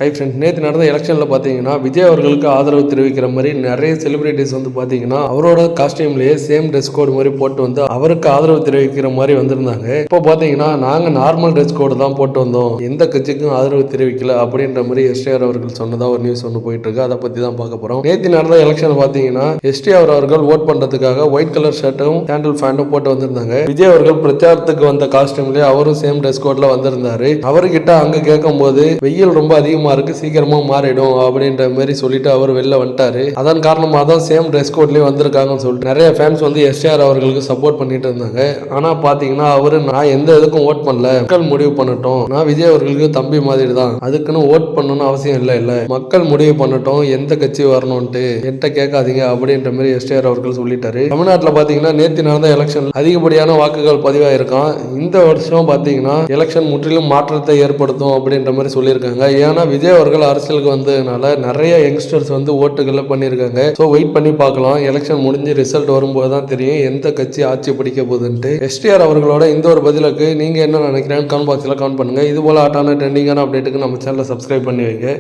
Hi friends, நேற்று நடந்த எலெக்ஷனில் பார்த்தீங்கன்னா விஜய் அவர்களுக்கு ஆதரவு தெரிவிக்கிற மாதிரி நிறைய செலிபிரிட்டிஸ் வந்து பார்த்தீங்கன்னா அவரோட காஸ்டியூம்லேயே சேம் ட்ரெஸ் கோடு மாதிரி போட்டு வந்து அவருக்கு ஆதரவு தெரிவிக்கிற மாதிரி வந்திருந்தாங்க. இப்போ பார்த்தீங்கன்னா நாங்கள் நார்மல் ட்ரெஸ் கோடு தான் போட்டு வந்தோம், எந்த கட்சிக்கும் ஆதரவு தெரிவிக்கல அப்படின்ற மாதிரி எஸ்டிஆர் அவர்கள் சொன்னதா ஒரு நியூஸ் ஒன்று போயிட்டு இருக்கு. அதை பற்றி தான் பார்க்க போகிறோம். நேற்று நடந்த எலெக்ஷன் பார்த்தீங்கன்னா எஸ்டிஆர் அவர்கள் ஓட் பண்ணுறதுக்காக ஒயிட் கலர் ஷர்ட்டும் கேண்டில் ஃபேண்டும் போட்டு வந்திருந்தாங்க. விஜய் அவர்கள் பிரச்சாரத்துக்கு வந்த காஸ்டியூம்லேயே அவரும் சேம் ட்ரெஸ் கோட்ல வந்திருந்தாரு. அவர்கிட்ட அங்கே கேட்கும் போது வெயில் ரொம்ப அதிகமாக இருக்கு, சீக்கிரமா மாறிடும் அப்படின்ற மாதிரி சொல்லிட்டு அவர் வெளில வந்துட்டாரு. அதன் காரணமாக தான் சேம் ட்ரெஸ் கோட்லயே வந்திருக்காங்கன்னு சொல்லிட்டு நிறைய ஃபேன்ஸ் வந்து எஸ்டிஆர் அவர்களுக்கு சப்போர்ட் பண்ணிட்டு இருந்தாங்க. ஆனா பாத்தீங்கன்னா அவரு நான் எந்த இதுக்கும் ஓட் பண்ணல, மக்கள் முடிவு பண்ணட்டும், நான் விஜய் அவர்களுக்கு தம்பி மாதிரி தான், அதுக்குன்னு ஓட் பண்ணணும்னு அவசியம் இல்ல மக்கள் முடிவு பண்ணட்டும் எந்த கட்சி வரணும்ட்டு என்கிட்ட கேட்காதீங்க அப்படின்ற மாதிரி எஸ்டிஆர் அவர்கள் சொல்லிட்டாரு. தமிழ்நாட்டில் பாத்தீங்கன்னா நேற்று நடந்த எலெக்ஷன் அதிகப்படியான வாக்குகள் பதிவாயிருக்கான். இந்த வருஷம் பாத்தீங்கன்னா எலெக்ஷன் முற்றிலும் மாற்றத்தை ஏற்படுத்தும் அப்படின்ற மாதிரி சொல்லியிருக்காங்க. ஏன்னா விஜய் அவர்கள் அரசியலுக்கு வந்ததுனால நிறைய யங்ஸ்டர்ஸ் வந்து ஓட்டுகளை பண்ணியிருக்காங்க. ஸோ வெயிட் பண்ணி பார்க்கலாம். எலெக்ஷன் முடிஞ்சு ரிசல்ட் வரும்போது தான் தெரியும் எந்த கட்சி ஆட்சி பிடிக்க போகுதுன்ட்டு. எஸ்டிஆர் அவர்களோட இந்த ஒரு பதிலுக்கு நீங்க என்ன நினைக்கிறீங்கன்னு கமெண்ட் பாக்ஸ்ல கமெண்ட் பண்ணுங்க. இது போல ஆட்டான ட்ரெண்டிங்கான அப்டேட்டுக்கு நம்ம சேனலை சப்ஸ்கிரைப் பண்ணி வைங்க.